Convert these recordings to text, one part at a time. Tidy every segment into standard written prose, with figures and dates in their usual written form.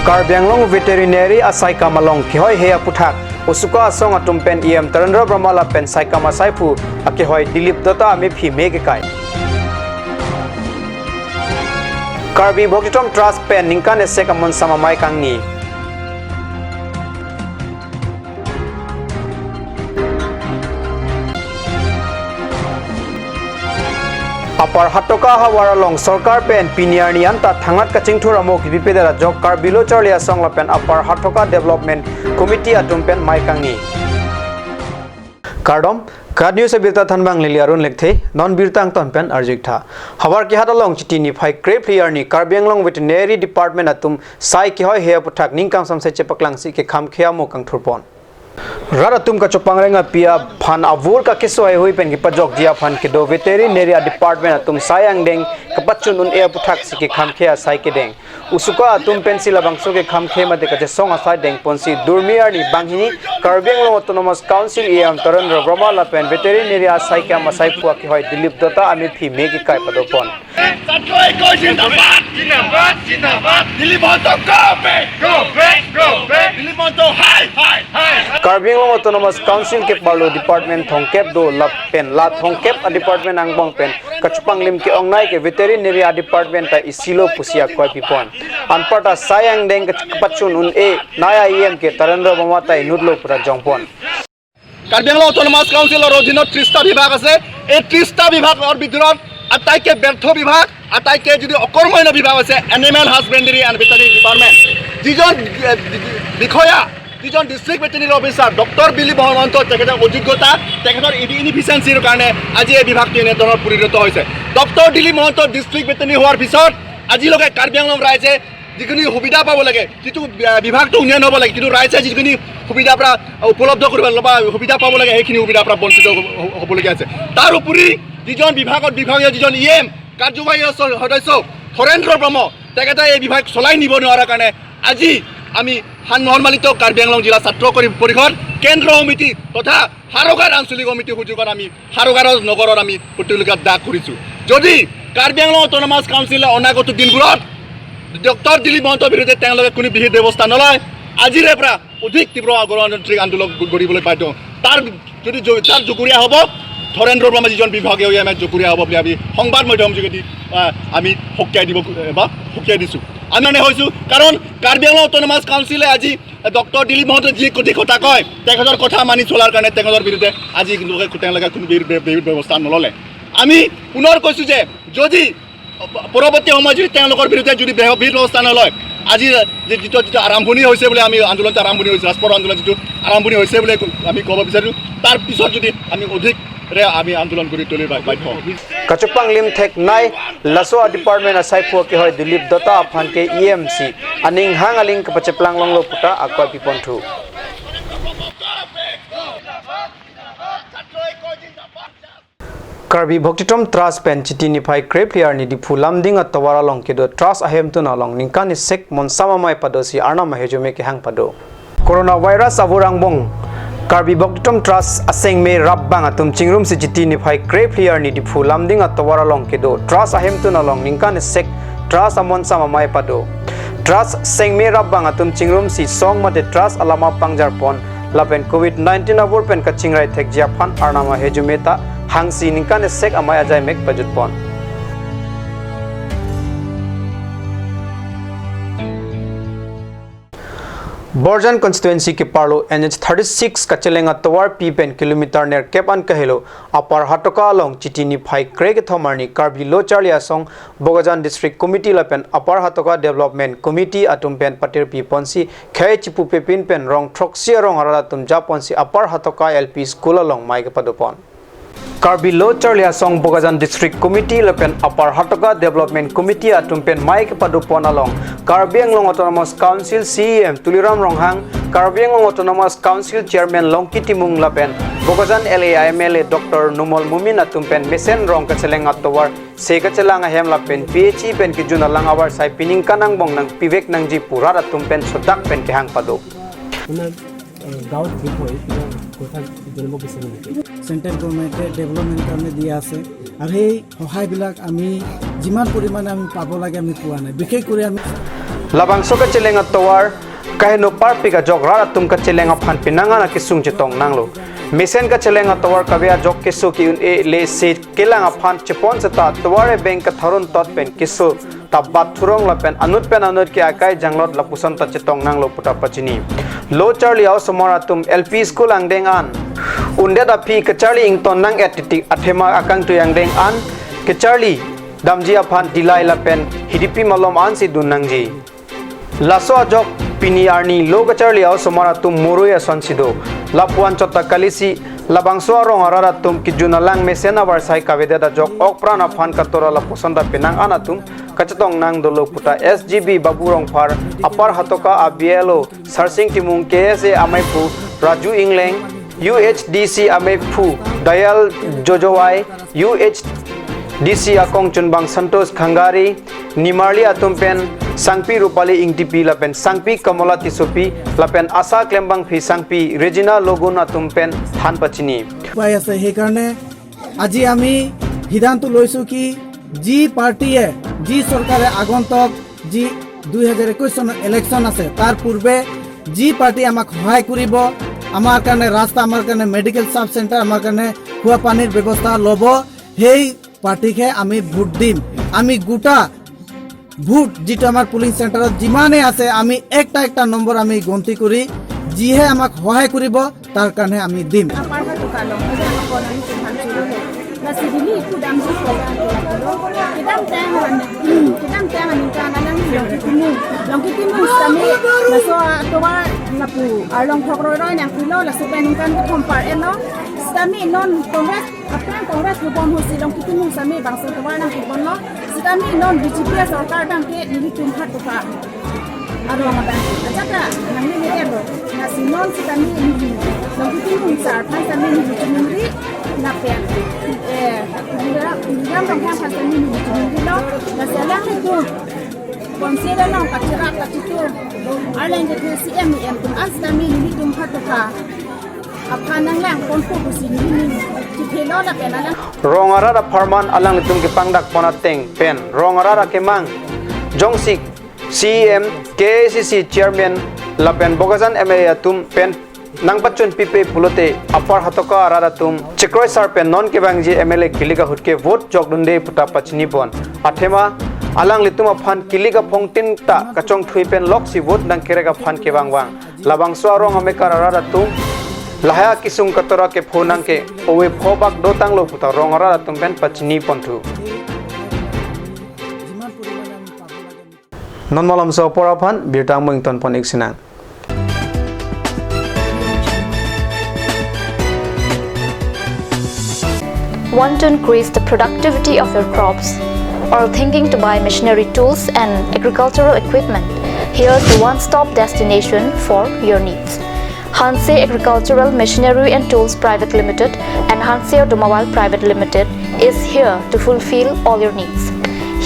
Karbi veterinary asai kamalong kihoi heya puthak usuka asong atumpen em Tarendra Brahmala pen sai kama saipu akihoi Dilip Data ame phi mege kai Karbi Bogditom Trust pen ningkan esek amon samamai kangni Apar hatoka hawara long sarkar pen piniar ni anta thangat kaching thura mo ki bipedara jok Karbi lo charlia song la pen apar hatoka development committee atum pen maikangi Kardom Kad news birta thanbang liliarun lekthe non birtang ton pen arjik tha hawar ki hata long chiti ni phai crep clear ni Karbi Anglong veterinary department atum sai ki hoi he puthak ningkam samse chepaklang si ke kham khia mo kang thurpon Rara tum ka chopang renga pia phan avur ka kiso ai hui pen ki pajok dia phan ke do veterinary department atum sayang deng kapachun un e puthak si ke kham khia sai ke deng usuka atum pencil bangso ke kham khe mate ka song asai deng ponsi durmiar ni banghini Karbi Anglong autonomous council em Tarendra Brahmala pen veterinary asai ka masai pu ki hoi Dilip Data ame phi me ki kai padopon Karbi Anglong autonomous council ke parlo department thongkep do lap pen la thongkep a department angbong pen kachupang lim ke ongnai ke veterinary department ta isilo pusia koi pipon anpata sayang deng kapachun un e naya em ke Tarendra Brahmala tai nudlo pura jongpon Karbi Anglong autonomous council or অধীনত 30টা বিভাগ আছে এই 30টা বিভাগৰ ভিতৰত আটাইকে ব্যৰ্থ বিভাগ আটাইকে যদি অকৰ্মণ্য বিভাগ আছে এনিমেল হাজবেণ্ডাৰী এণ্ড ভেটেৰিনাৰী ডিপাৰ্টমেণ্ট যিজন বিষয়া যিজন district veterinary officer doctor Dilip Mahanta তেখেতৰ অযোগ্যতা তেখেতৰ ইনএফিচিয়েন্সিৰ কাৰণে আজি এই বিভাগটো এনেধৰণৰ পৰিণত হৈছে doctor Dilip Mahanta district veterinary হোৱাৰ পিছত আজিলৈকে কাৰ্বি আংলং ৰাইজে যিখিনি সুবিধা পাব লাগে যিটো বিভাগটো উন্নয়ন হ'ব লাগে কিন্তু ৰাইজে যিখিনি সুবিধাৰ পৰা উপলব্ধ কৰিব বা সুবিধা পাব লাগে সেইখিনি সুবিধাৰ পৰা বঞ্চিত হ'বলগীয়া আছে তাৰ উপৰি যিজন বিভাগীয় যিজন ইএম কাৰ্যবাহী সদস্য ধৰেন্দ্ৰ ব্ৰহ্ম তেখেতে এই বিভাগ চলাই নিব নোৱাৰাৰ কাৰণে আজি আমি মহানমালিত কাৰ্বি আংলং জিলা ছাত্ৰ পৰিষদ কেন্দ্ৰ সমিতি তথা হাৰগাৰ আঞ্চলিক সমিতি সুযোগত আমি হাৰগাৰ নগৰত আমি প্ৰতিলোকত দাগ কৰিছোঁ যদি কাৰ্বি আংলং অট'নমাছ কাউন্সিলে অনাগত দিনবোৰত ডক্টৰ দিলীপ মহন্তৰ বিৰুদ্ধে তেওঁলোকে কোনো বিহিত ব্যৱস্থা নলয় আজিৰে পৰা অধিক তীব্ৰ গণতান্ত্ৰিক আন্দোলন গঢ়িবলৈ বাধ্য তাৰ যদি তাৰ জুগুৰীয়া হ'ব ধৰেন্দ্ৰ ব্ৰহ্ম যিজন বিভাগীয় আমি জুগুৰীয়া হ'ব বুলি আমি সংবাদ মাধ্যম যোগেদি আমি সকীয়াই দিছোঁ আমি মানে হৈছোঁ কাৰণ কাৰ্বি আংলং অট'নমাছ কাউন্সিলে আজি ডক্টৰ দিলীপ মহন্তে যি কথা কয় তেখেতৰ কথা মানি চলাৰ কাৰণে তেখেতৰ বিৰুদ্ধে আজি তেওঁলোকে কোনো বিহিত ব্যৱস্থা নল'লে আমি পুনৰ কৈছোঁ যে যদি পৰৱৰ্তী সময়ত যদি তেওঁলোকৰ বিৰুদ্ধে যদি বিহিত ব্যৱস্থা নলয় আজি যিটো আৰম্ভণি হৈছে বুলি আমি আন্দোলনটো আৰম্ভণি হৈছে ৰাজপথ আন্দোলন যিটো আৰম্ভণি হৈছে বুলি আমি ক'ব বিচাৰোঁ তাৰ পিছত যদি আমি অধিক আমি আন্দোলন কৰি তুলিব বাধ্য Kachupang lim thek nai laso department asai phu ke hoi Dilip Data aphan ke EMC aning hang aling ke pacheplang long lo puta akwa piponthu Karbi Bogditom Trust pen chiti ni phai crep clear ni dipu lamding atawara long ke do trust ahem tu na long ningkan sek mon samamai padosi arna mahejume ke hang pado coronavirus avurang bong Karbi Bogditom Trust aseng me rabbang atum chingrum si chiti ni phai crep clear ni dipu lamding atawara long ke do trust ahem tu na long ningkan sek trust amon samamai pado trust seng me rabbang atum chingrum si song mate trust alama pangjar pon lapen covid-19 avur pen ka chingrai thek japhan arna mahejume ta hangsi ningkan sek amaya jai mek pajut pon Borjan constituency ke parlo NH 36 ka chelenga towar p pen kilometer ner kepan kahelo apar hatoka long chitini phai kreg thomarni Karbi lo charlia song Bogajan district committee la pen apar hatoka development committee atum pen patir pi ponsi khai chipu pe pin pen rong throxia rong harala tum ja ponsi apar hatoka LP school along mai ke padopon Karbi lo charlia song Bogajan district committee la pen apar hatoka development committee atum pen mai ke padopon along Karbi Anglong autonomous council CEM Tuliram Ronghang Karbi Anglong autonomous council chairman Longki Timung la pen Bogajan LA MLA Dr Numol Mumin atum pen mesen rong ka cheleng atowar se ka chelang hem la pen PHE pen ki juna lang awar sai pining kanang bong nang pivek nang ji pura atum pen sodak pen ke hang pado গাঁৱত ঠিক হয় কথা জানিব বিচাৰোঁ central গভৰ্ণমেণ্টে development কাৰণে দিয়া আছে আৰু সেই সহায়বিলাক আমি যিমান পৰিমাণে আমি পাব লাগে আমি পোৱা নাই বিশেষ কৰি আমি labangso ka chelenga towar kahino parpi ka jog rara tum ka chelenga phan pinanga na kisung chitong nanglo mesen ka chelenga towar kabya jog kisu ki un e le se kelanga phan chepon sata toware bank ka tharun tot pen kisu tabat thurong la pen anut ki akai janglot la pusan ta chitong nanglo puta pachini lo charlie house somara tum lp school angdeng an unde da phi ka charlie ington nang etitik athema akang tu angdeng an ke charlie damji aphan dilai la pen hidipi malom an si dunangji laso jok pini arni loga charlie house somara tum moroya sonsido lapuan chota kalisi labangso rong arara tum ki junalang mesena warsai kaveda da jok ok prana phan ka tora la posanda pinang anatum kachatong nang dolo puta sgb baburong par apar hatoka abielo searching timung ksa amaipu raju ingleng UHDC amaipu dayal jojowai UHDC akong chunbang santos khangari nimarli atumpen sangpi rupali ingtipi lapen sangpi kamola tisopi lapen asa klembang phi sangpi regina logon atumpen than pachini উপায় আছে সেইকাৰণে আজি আমি সিদ্ধান্ত লৈছোঁ কি যি পাৰ্টিয়ে যি চৰকাৰে আগন্তক যি 2021 চনৰ ইলেকশ্যন আছে তাৰ পূৰ্বে যি পাৰ্টি আমাক সহায় কৰিব আমাৰ কাৰণে ৰাস্তা আমাৰ কাৰণে মেডিকেল সাব চেণ্টাৰ আমাৰ কাৰণে খোৱা পানীৰ ব্যৱস্থা ল'ব সেই পাৰ্টিকে আমি ভোট দিম আমি গোটা ভোট যেটো আমাৰ পুলিং চেণ্টাৰত যিমানে আছে আমি একটা নম্বৰ আমি গন্তি কৰি যিহে আমাক সহায় কৰিব তাৰ কাৰণে আমি দিম Kami non kongres apa kongres hubung husi long kita mung sami bangsa tuan nang hubung lo kami non BJP sarkar bang ke ini tumhat tu pak ada orang bang aja nang ni ero nasi non kami ini long kita mung sarkar kami ini BJP nape dia bang kan kami ini BJP lo nasi lah itu konsep long kacira kacitu ada yang jadi CM pun as kami ini tumhat tu pak rongara da farman alang litum ki pangdak pona teng pen rongara da kemang jongsik CM KCC chairman lapen bogazan MA tum pen nang bachun pipe pulote apar hatoka arada tum chikroi sar pen non ke bangji MLA kiliga hutke vote jogdunde puta pachni bon athema alang litum aphan kiliga phongtin ta kachong thui pen lok si vote nang kerega phan ke bangwang labang swarong ame karara tum lahaya kisung katora ke phonang ke owe phobak dotang lo puta rongara tumpen pachni pontu non malam so poraphan birtang mington pon iksina Want to increase the productivity of your crops or thinking to buy machinery tools and agricultural equipment? Here's the one-stop destination for your needs. Hanse Agricultural Machinery and Tools Private Limited and Hanse Automobile Private Limited is here to fulfill all your needs.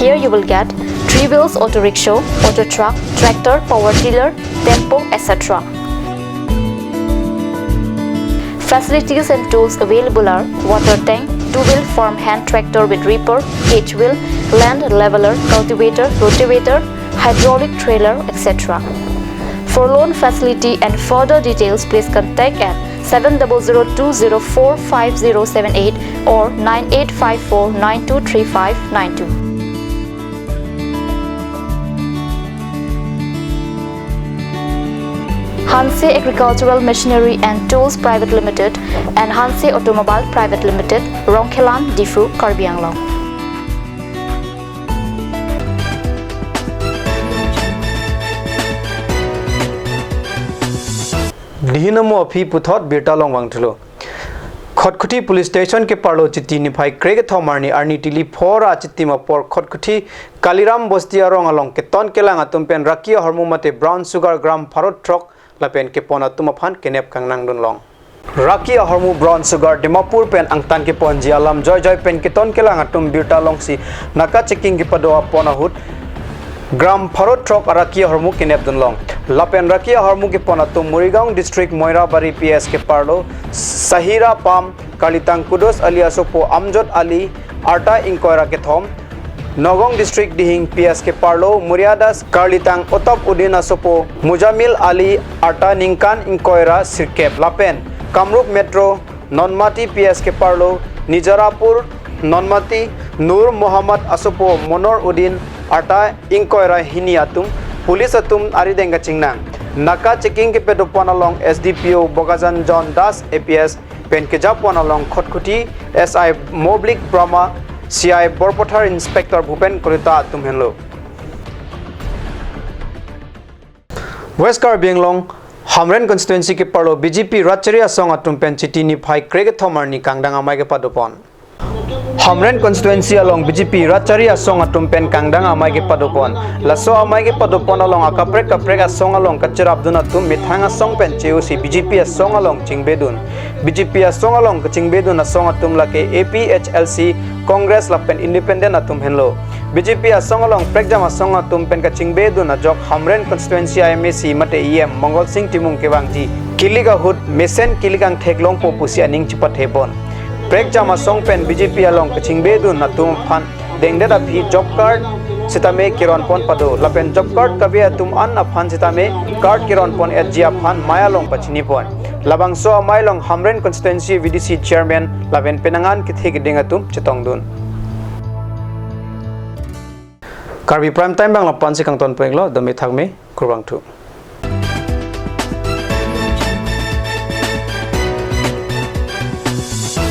Here you will get 3-wheels auto rickshaw, auto truck, tractor, power tiller, tempo, etc. Facilities and tools available are water tank, 2-wheel farm hand tractor with reaper, H-wheel, land leveler, cultivator, rotavator, hydraulic trailer, etc. For loan facility and further details, please contact at 7002045078 or 9854923592. Hanse Agricultural Machinery and Tools Private Limited and Hanse Automobile Private Limited, Rongkhelan, Difu, Karbi Anglong. Dihinamo phi puthot birta long wangthlo khotkuthi police station ke parlo chiti ni phai kreg thomarni arni tili phora chiti ma por khotkuthi kaliram bostia rong along ke ton kelang atumpen rakia hormumate brown sugar gram pharot truck lapen ke pona tuma phan kenep kangnang don long rakia hormu brown sugar dimapur pen angtan ke ponji alam joy pen ke ton kelang atum birta long si naka checking ke pado pona hut gram pharot truck rakia hormu kenep don long lapen rakia hormu ke pona tum murigaon district moirabari ps ke parlo sahira pam kalitang kudos alias po amjot ali arta inkoira ke thom Nogong district dihing PSK Parlo Muriadas Karlitang Otop Udin Asopo Mujamil Ali Arta Ningkan Inkoira Sirkep Lapen Kamrup Metro Nonmati PSK Parlo Nijarapur Nonmati Nur Muhammad Asopo Monor Udin Arta Inkoira Hiniatum Police Atum Aridenga Chingnang Naka checking ke pedopon along SDPO Bogazan John Das APS Penkejapon along Khotkuti SI Moblik Brahma CI Borpothar Inspector Bhupen Kolita Tumhenlo West Karbi Anglong Hamren constituency ke parlo BJP Ratcharia song atumpen chitini phai krege thomarni kangdang amai ke padopon Hamren constituency along BJP Ratcharia song atumpen kangdang amai ke padopon laso amai ke padopon along akaprek song along kachira abduna tum mithanga song pen cheusi BJP song along chingbedun BJP song along chingbedun song atum lake APHLC Congress lapen independent atum henlo BJP song along pregjama song atum pen kachingbedun jok Hamren constituency IMAC mate EM Mongol Singh Timung kewangji kiliga hut mesen kiligang theklong popusi aning chipat hebon pregjama song pen BJP along kachingbedun atum phan dengde da phi job card sitame kiron pon pado lapen job card kabe atum an aphan sitame card kiron pon etjia phan maya long pachini pon labang so amailong Hamren constituency VDC chairman laben penangan kithik dingatum chitongdun Karbi prime time bang lapan si kang ton penglo domi thagme kurbang tu